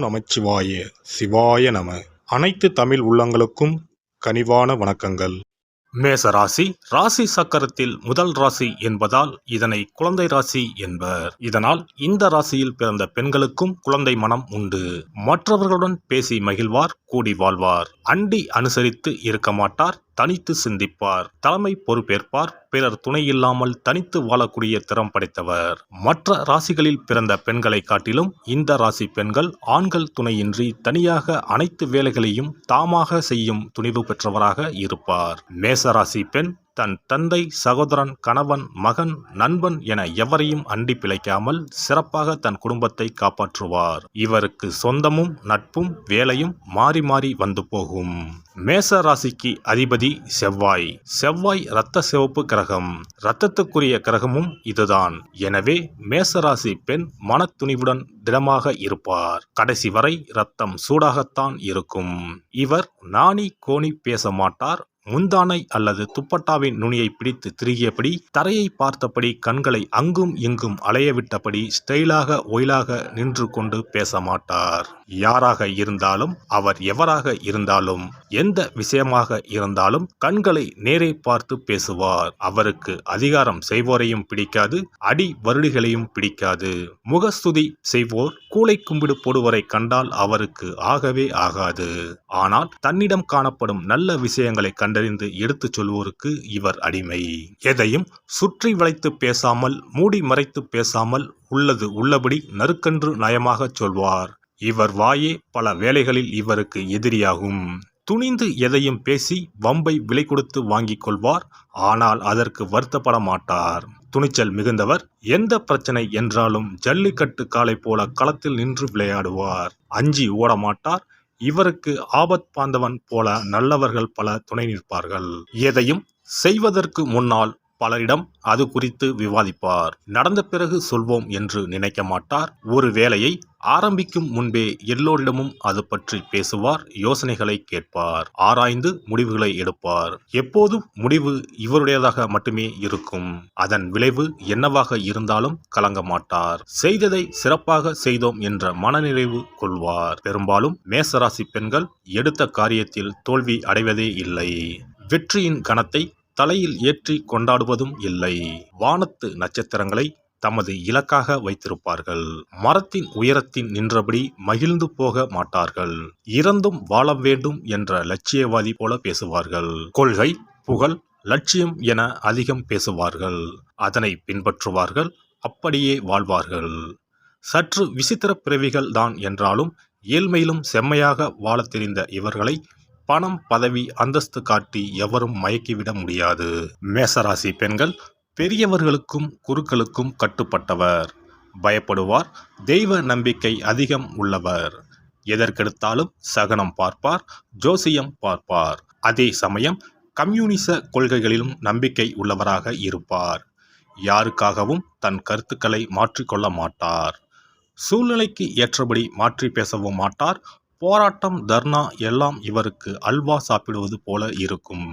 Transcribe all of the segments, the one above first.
நமச்சிவாய சிவாய நம. அனைத்து தமிழ் உள்ளங்களுக்கும் கனிவான வணக்கங்கள். மேச ராசி ராசி சக்கரத்தில் முதல் ராசி என்பதால் இதனை குழந்தை ராசி என்பர். இதனால் இந்த ராசியில் பிறந்த பெண்களுக்கும் குழந்தை மனம் உண்டு. மற்றவர்களுடன் பேசி மகிழ்வார், கூடி வாழ்வார். அண்டி அனுசரித்து இருக்க மாட்டார், தனித்து சிந்திப்பார். தலைமை பொறுப்பேற்பார். பிறர் துணை இல்லாமல் தனித்து வாழக்கூடிய திறம் படைத்தவர். மற்ற ராசிகளில் பிறந்த பெண்களை காட்டிலும் இந்த ராசி பெண்கள் ஆண்கள் துணையின்றி தனியாக அனைத்து வேலைகளையும் தாமாக செய்யும் துணிவு பெற்றவராக இருப்பார். மேசராசி பெண் தன் தந்தை, சகோதரன், கணவன், மகன், நண்பன் என எவரையும் அண்டி பிழைக்காமல் சிறப்பாக தன் குடும்பத்தை காப்பாற்றுவார். இவருக்கு சொந்தமும் நட்பும் வேலையும் மாறி மாறி வந்து போகும். மேச ராசிக்கு அதிபதி செவ்வாய். செவ்வாய் இரத்த சிவப்பு கிரகம். இரத்தத்துக்குரிய கிரகமும் இதுதான். எனவே மேசராசி பெண் மனத்துணிவுடன் திடமாக இருப்பார். கடைசி வரை இரத்தம் சூடாகத்தான் இருக்கும். இவர் நாணி கோணி பேச மாட்டார். முந்தானை அல்லது துப்பட்டாவின் நுனியை பிடித்து திரிகியபடி, தரையை பார்த்தபடி, கண்களை அங்கும் இங்கும் அலையவிட்டபடி ஸ்டைலாக ஒயிலாக நின்று கொண்டு பேச மாட்டார். யாராக இருந்தாலும், அவர் எவராக இருந்தாலும், எந்த விஷயமாக இருந்தாலும் கண்களை நேரே பார்த்து பேசுவார். அவருக்கு அதிகாரம் செய்வோரையும் பிடிக்காது, அடி வருடிகளையும் பிடிக்காது. முகஸ்துதி செய்வோர், கூளை கும்பிடு போடுவரை கண்டால் அவருக்கு ஆகவே ஆகாது. ஆனால் தன்னிடம் காணப்படும் நல்ல விஷயங்களை கண்டறிந்து எடுத்துச் சொல்வோருக்கு இவர் அடிமை. எதையும் சுற்றி வளைத்து பேசாமல், மூடி மறைத்து பேசாமல், உள்ளது உள்ளபடி நறுக்கன்று நயமாக சொல்வார். இவர் வாயே பல வேளைகளில் இவருக்கு எதிரியாகும். துணிந்து எதையும் பேசி வம்பை விலை கொடுத்து வாங்கிக் கொள்வார். ஆனால் அதற்கு வருத்தப்பட மாட்டார். துணிச்சல் மிகுந்தவர். எந்த பிரச்சனை என்றாலும் ஜல்லிக்கட்டு காளை போல களத்தில் நின்று விளையாடுவார். அஞ்சி ஓட மாட்டார். இவருக்கு ஆபத் பாந்தவன் போல நல்லவர்கள் பல துணை நிற்பார்கள். எதையும் செய்வதற்கு முன்னால் பலரிடம் அது குறித்து விவாதிப்பார். நடந்த பிறகு சொல்வோம் என்று நினைக்க மாட்டார். ஒரு வேலையை ஆரம்பிக்கும் முன்பே எல்லோரிடமும் அது பற்றி பேசுவார். யோசனைகளை கேட்பார். ஆராய்ந்து முடிவுகளை எடுப்பார். எப்போதும் முடிவு இவருடையதாக மட்டுமே இருக்கும். அதன் விளைவு என்னவாக இருந்தாலும் கலங்க மாட்டார். செய்ததை சிறப்பாக செய்தோம் என்ற மனநிறைவு கொள்வார். பெரும்பாலும் மேசராசி பெண்கள் எடுத்த காரியத்தில் தோல்வி அடைவதே இல்லை. வெற்றியின் கணத்தை தலையில் ஏற்றி கொண்டாடுவதும் இல்லை. வானத்து நட்சத்திரங்களை தமது இலக்காக வைத்திருப்பார்கள். மரத்தின் உயரத்தின் நின்றபடி மகிழ்ந்து போக மாட்டார்கள். இறந்தும் வாழ வேண்டும் என்ற லட்சியவாதி போல பேசுவார்கள். கொள்கை, புகழ், லட்சியம் என அதிகம் பேசுவார்கள். அதனை பின்பற்றுவார்கள். அப்படியே வாழ்வார்கள். சற்று விசித்திர பிறவிகள் தான் என்றாலும் ஏழ்மையிலும் செம்மையாக வாழ தெரிந்த இவர்களை பணம், பதவி, அந்தஸ்து காட்டி எவரும் மயக்கிவிட முடியாது. மேசராசி பெண்கள் பெரியவர்களுக்கும் குருக்களுக்கும் கட்டுப்பட்டவர். பயப்படுவார். தெய்வ நம்பிக்கை அதிகம் உள்ளவர். எதற்கெடுத்தாலும் சகனம் பார்ப்பார், ஜோசியம் பார்ப்பார். அதே சமயம் கம்யூனிச கொள்கைகளிலும் நம்பிக்கை உள்ளவராக இருப்பார். யாருக்காகவும் தன் கருத்துக்களை மாற்றிக்கொள்ள மாட்டார். சூழ்நிலைக்கு ஏற்றபடி மாற்றி பேசவும் மாட்டார். போராட்டம், தர்ணா எல்லாம் இவருக்கு அல்வா சாப்பிடுவது போல இருக்கும்.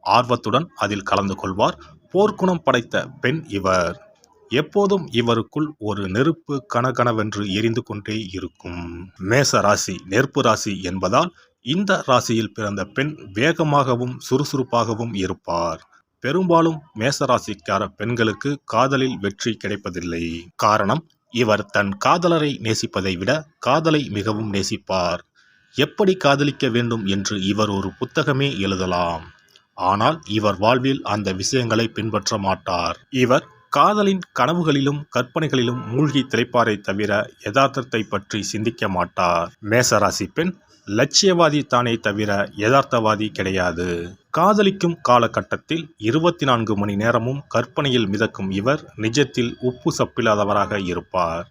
ஆர்வத்துடன் அதில் கலந்து கொள்வார். போர்க்குணம் படைத்த பெண் இவர். எப்போதும் இவருக்குள் ஒரு நெருப்பு கனகனவென்று எரிந்து கொண்டே இருக்கும். மேச ராசி நெருப்பு ராசி என்பதால் இந்த ராசியில் பிறந்த பெண் வேகமாகவும் சுறுசுறுப்பாகவும் இருப்பார். பெரும்பாலும் மேசராசிக்கார பெண்களுக்கு காதலில் வெற்றி கிடைப்பதில்லை. காரணம், இவர் தன் காதலரை நேசிப்பதை விட காதலை மிகவும் நேசிப்பார். எப்படி காதலிக்க வேண்டும் என்று இவர் ஒரு புத்தகமே எழுதலாம். ஆனால் இவர் வாழ்வில் அந்த விஷயங்களை பின்பற்ற மாட்டார். இவர் காதலின் கனவுகளிலும் கற்பனைகளிலும் மூழ்கி திளைப்பாரை தவிர யதார்த்தத்தை பற்றி சிந்திக்க மாட்டார். மேசராசி பெண் லட்சியவாதி தானே தவிர யதார்த்தவாதி கிடையாது. காதலிக்கும் காலகட்டத்தில் 24 மணி நேரமும் கற்பனையில் மிதக்கும் இவர் நிஜத்தில் உப்பு சப்பில்லாதவராக இருப்பார்.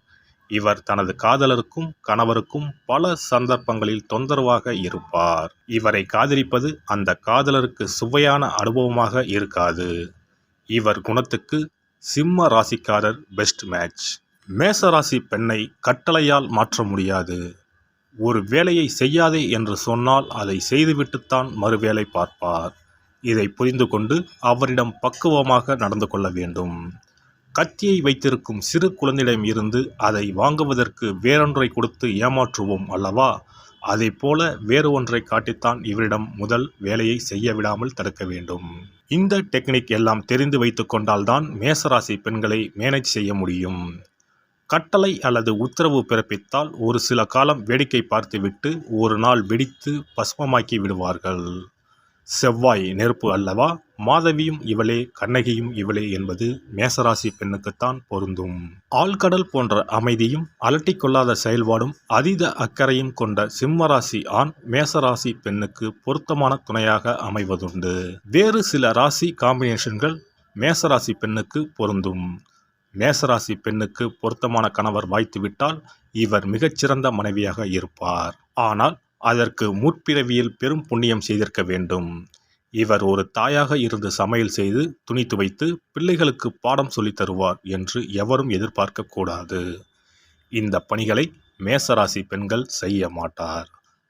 இவர் தனது காதலருக்கும் கணவருக்கும் பல சந்தர்ப்பங்களில் தொந்தரவாக இருப்பார். இவரை காதலிப்பது அந்த காதலருக்கு சுவையான அனுபவமாக இருக்காது. இவர் குணத்துக்கு சிம்ம ராசிக்காரர் பெஸ்ட் மேட்ச். மேசராசி பெண்ணை கட்டளையால் மாற்ற முடியாது. ஒரு வேலையை செய்யாதே என்று சொன்னால் அதை செய்துவிட்டுத்தான் மறுவேளை பார்ப்பார். இதை புரிந்து கொண்டு அவரிடம் பக்குவமாக நடந்து கொள்ள வேண்டும். கத்தியை வைத்திருக்கும் சிறு குழந்தையிடம் இருந்து அதை வாங்குவதற்கு வேறொன்றை கொடுத்து ஏமாற்றுவோம் அல்லவா? அதைப்போல வேறு ஒன்றை காட்டித்தான் இவரிடம் முதல் வேலையை செய்ய விடாமல் தடுக்க வேண்டும். இந்த டெக்னிக் எல்லாம் தெரிந்து வைத்து கொண்டால்தான் மேசராசி பெண்களை மேனேஜ் செய்ய முடியும். கட்டளை அல்லது உத்தரவு பிறப்பித்தால் ஒரு சில காலம் வேடிக்கை பார்த்துவிட்டு ஒரு நாள் வெடித்து பஸ்மமாக்கி விடுவார்கள். செவ்வாய் நெருப்பு அல்லவா? மாதவியும் இவளே, கண்ணகியும் இவளே என்பது மேசராசி பெண்ணுக்குத்தான் பொருந்தும். ஆழ்கடல் போன்ற அமைதியும் அலட்டிக்கொள்ளாத செயல்பாடும் அதீத அக்கறையும் கொண்ட சிம்மராசி ஆண் மேசராசி பெண்ணுக்கு பொருத்தமான துணையாக அமைவதுண்டு. வேறு சில ராசி காம்பினேஷன்கள் மேசராசி பெண்ணுக்கு பொருந்தும். மேசராசி பெண்ணுக்கு பொருத்தமான கணவர் வாய்த்துவிட்டால் இவர் மிகச்சிறந்த மனைவியாக இருப்பார். ஆனால் அதற்கு முற்பிறவியில் பெரும் புண்ணியம் செய்திருக்க வேண்டும். இவர் ஒரு தாயாக இருந்து சமையல் செய்து துணி துவைத்து பிள்ளைகளுக்கு பாடம் சொல்லித் தருவார் என்று எவரும் எதிர்பார்க்க கூடாது. இந்த பணிகளை மேசராசி பெண்கள் செய்ய மாட்டார்.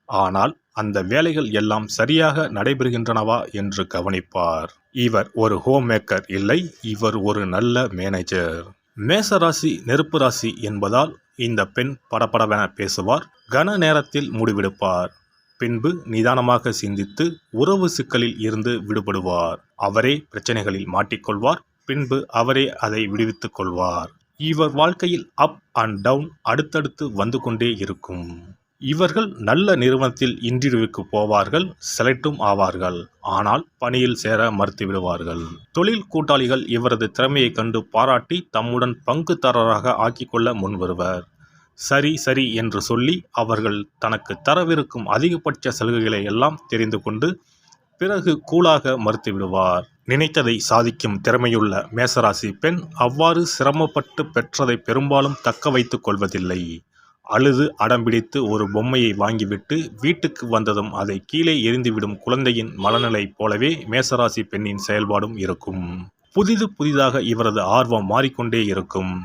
ஆனால் அந்த வேலைகள் எல்லாம் சரியாக நடைபெறுகின்றனவா என்று கவனிப்பார். இவர் ஒரு ஹோம் மேக்கர் இல்லை, இவர் ஒரு நல்ல மேனேஜர். மேசராசி நெருப்பு ராசி என்பதால் இந்த பெண் படபடவென பேசுவார், கன நேரத்தில் முடிவெடுப்பார். பின்பு நிதானமாக சிந்தித்து உறவு சிக்கலில் இருந்து விடுபடுவார். அவரே பிரச்சனைகளில் மாட்டிக்கொள்வார். பின்பு அவரே அதை விடுவித்துக் கொள்வார். இவர் வாழ்க்கையில் அப் அண்ட் டவுன் அடுத்தடுத்து வந்து கொண்டே இருக்கும். இவர்கள் நல்ல நிறுவனத்தில் இன்டர்வியூக்கு போவார்கள், செலக்டும் ஆவார்கள். ஆனால் பணியில் சேர மறுத்துவிடுவார்கள். தொழில் கூட்டாளிகள் இவரது திறமையை கண்டு பாராட்டி தம்முடன் பங்குதாரராக ஆக்கிக்கொள்ள முன்வருவர். சரி சரி என்று சொல்லி அவர்கள் தனக்கு தரவிருக்கும் அதிகபட்ச சலுகைகளை எல்லாம் தெரிந்து கொண்டு பிறகு கூலாக மறுத்துவிடுவார். நினைத்ததை சாதிக்கும் திறமையுள்ள மேசராசி பெண் அவ்வாறு சிரமப்பட்டு பெற்றதை பெரும்பாலும் தக்க வைத்துக் கொள்வதில்லை. அழுது அடம்பிடித்து ஒரு பொம்மையை வாங்கிவிட்டு வீட்டுக்கு வந்ததும் அதை கீழே எறிந்துவிடும் குழந்தையின் மனநிலை போலவே மேசராசி பெண்ணின் செயல்பாடும் இருக்கும். புதிதாக இவரது ஆர்வம் மாறிக்கொண்டே இருக்கும்.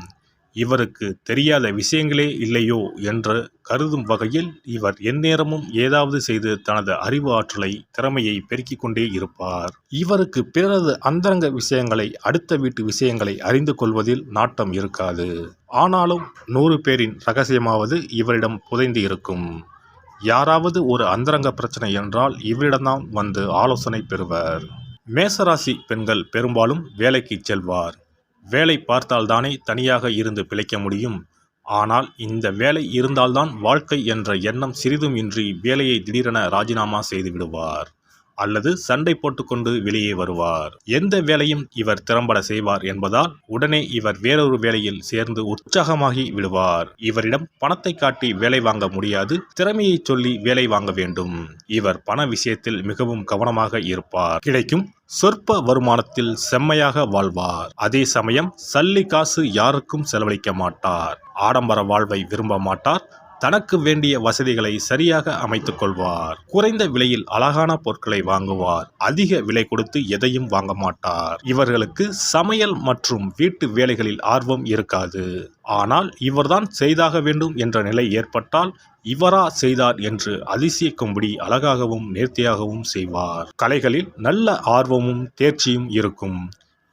இவருக்கு தெரியாத விஷயங்களே இல்லையோ என்று கருதும் வகையில் இவர் எந்நேரமும் ஏதாவது செய்து தனது அறிவு ஆற்றலை, திறமையை பெருக்கிக் கொண்டே இருப்பார். இவருக்கு பிறரது அந்தரங்க விஷயங்களை, அடுத்த வீட்டு விஷயங்களை அறிந்து கொள்வதில் நாட்டம் இருக்காது. ஆனாலும் 100 பேரின் ரகசியமாவது இவரிடம் புதைந்து இருக்கும். யாராவது ஒரு அந்தரங்க பிரச்சனை என்றால் இவரிடம்தான் வந்து ஆலோசனை பெறுவர். மேசராசி பெண்கள் பெரும்பாலும் வேலைக்கு செல்வார். வேலை பார்த்தால்தானே தனியாக இருந்து பிழைக்க முடியும். ஆனால் இந்த வேலை இருந்தால்தான் வாழ்க்கை என்ற எண்ணம் சிறிதும் இன்றி வேலையை திடீரென ராஜினாமா செய்து விடுவார். அல்லது சண்டை போட்டுக்கொண்டு வெளியே வருவார். எந்த வேலையும் இவர் திறம்பட செய்வார் என்பதால் உடனே இவர் வேறொரு வேலையில் சேர்ந்து உற்சாகமாகி விடுவார். இவரிடம் பணத்தை காட்டி வேலை வாங்க முடியாது, திறமையை சொல்லி வேலை வாங்க வேண்டும். இவர் பண விஷயத்தில் மிகவும் கவனமாக இருப்பார். கிடைக்கும் சொற்ப வருமானத்தில் செம்மையாக வாழ்வார். அதே சமயம் சல்லி காசு யாருக்கும் செலவழிக்க மாட்டார். ஆடம்பர வாழ்வை விரும்ப மாட்டார். தனக்கு வேண்டிய வசதிகளை சரியாக அமைத்துக் கொள்வார். குறைந்த விலையில் அழகான பொருட்களை வாங்குவார். அதிக விலை கொடுத்து எதையும் வாங்க மாட்டார். இவர்களுக்கு சமையல் மற்றும் வீட்டு வேலைகளில் ஆர்வம் இருக்காது. ஆனால் இவர்தான் செய்தாக வேண்டும் என்ற நிலை ஏற்பட்டால் இவரா செய்தார் என்று அதிசயிக்கும்படி அழகாகவும் நேர்த்தியாகவும் செய்வார். கலைகளில் நல்ல ஆர்வமும் தேர்ச்சியும் இருக்கும்.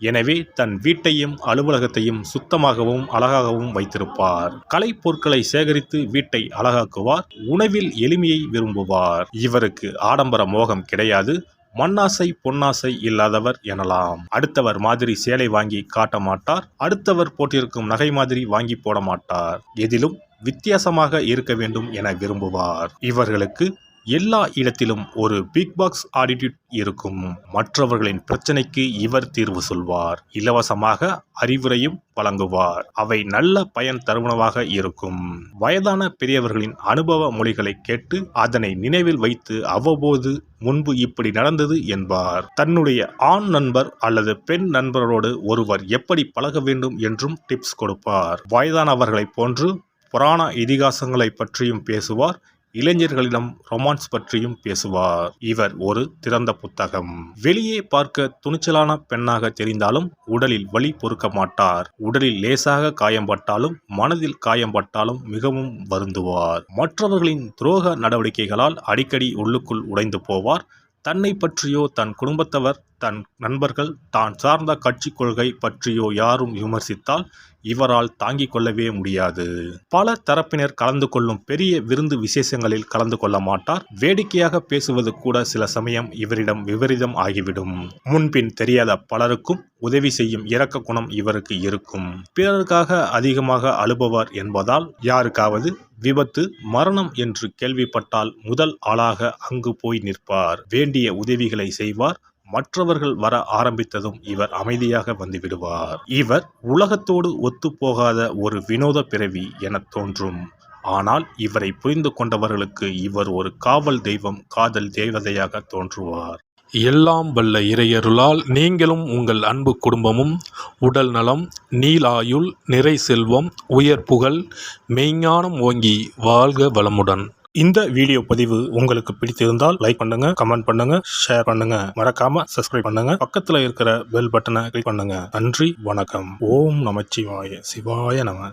எனவே தன் வீட்டையும் அலுவலகத்தையும் சுத்தமாகவும் அழகாகவும் வைத்திருப்பார். கலை பொருட்களை சேகரித்து வீட்டை அழகாக்குவார். உணவில் எளிமையை விரும்புவார். இவருக்கு ஆடம்பர மோகம் கிடையாது. மண்ணாசை பொன்னாசை இல்லாதவர் எனலாம். அடுத்தவர் மாதிரி சேலை வாங்கி காட்ட மாட்டார். அடுத்தவர் போட்டிருக்கும் நகை மாதிரி வாங்கி போட மாட்டார். எதிலும் வித்தியாசமாக இருக்க வேண்டும் என விரும்புவார். இவர்களுக்கு எல்லா இடத்திலும் ஒரு பிக் பாக்ஸ் ஆட்டிடியூட் இருக்கும். மற்றவர்களின் பிரச்சனைக்கு இவர் தீர்வு சொல்வார். இலவசமாக அறிவுரையும் வழங்குவார். அவை நல்ல பயன் தருவனவாக இருக்கும். வயதான பெரியவர்களின் அனுபவ மொழிகளை கேட்டு அதனை நினைவில் வைத்து அவ்வப்போது முன்பு இப்படி நடந்தது என்பார். தன்னுடைய ஆண் நண்பர் அல்லது பெண் நண்பரோடு ஒருவர் எப்படி பழக வேண்டும் என்றும் டிப்ஸ் கொடுப்பார். வயதானவர்களைப் போன்று புராண இதிகாசங்களை பற்றியும் பேசுவார். இளைஞர்களிடம் ரொமான்ஸ் பற்றியும் பேசுவார். இவர் ஒரு திறந்த புத்தகம். வெளியே பார்க்க துணிச்சலான பெண்ணாக தெரிந்தாலும் உடலில் வலி பொறுக்க மாட்டார். உடலில் லேசாக காயம்பட்டாலும் மனதில் காயம்பட்டாலும் மிகவும் வருந்துவார். மற்றவர்களின் துரோக நடவடிக்கைகளால் அடிக்கடி உள்ளுக்குள் உடைந்து போவார். தன்னை பற்றியோ தன் குடும்பத்தவர் தன் நண்பர்கள் தான் சார்ந்த கட்சி கொள்கை பற்றியோ யாரும் விமர்சித்தால் இவரால் தாங்கிக் கொள்ளவே முடியாது. பல தரப்பினர் கலந்து கொள்ளும் பெரிய விருந்து விசேஷங்களில் கலந்து கொள்ள மாட்டார். வேடிக்கையாக பேசுவது கூட சில சமயம் இவரிடம் விபரீதம் ஆகிவிடும். முன்பின் தெரியாத பலருக்கும் உதவி செய்யும் இரக்க குணம் இவருக்கு இருக்கும். பிறருக்காக அதிகமாக அழுபவர் என்பதால் யாருக்காவது விபத்து, மரணம் என்று கேள்விப்பட்டால் முதல் ஆளாக அங்கு போய் நிற்பார். வேண்டிய உதவிகளை செய்வார். மற்றவர்கள் வர ஆரம்பித்ததும் இவர் அமைதியாக வந்துவிடுவார். இவர் உலகத்தோடு ஒத்துப்போகாத ஒரு வினோத பிறவி என தோன்றும். ஆனால் இவரை புரிந்து கொண்டவர்களுக்கு இவர் ஒரு காவல் தெய்வம், காதல் தேவதையாக தோன்றுவார். எல்லாம் வல்ல இறையருளால் நீங்களும் உங்கள் அன்பு குடும்பமும் உடல் நலம், நீலாயுள், நிறை செல்வம், உயர் புகழ், மெய்ஞானம் ஓங்கி வாழ்க வளமுடன். இந்த வீடியோ பதிவு உங்களுக்கு பிடித்திருந்தால் லைக் பண்ணுங்க, கமெண்ட் பண்ணுங்க, ஷேர் பண்ணுங்க. மறக்காம சப்ஸ்கிரைப் பண்ணுங்க. பக்கத்துல இருக்கிற பெல் பட்டனை கிளிக் பண்ணுங்க. நன்றி, வணக்கம். ஓம் நமச்சிவாய. சிவாய நம.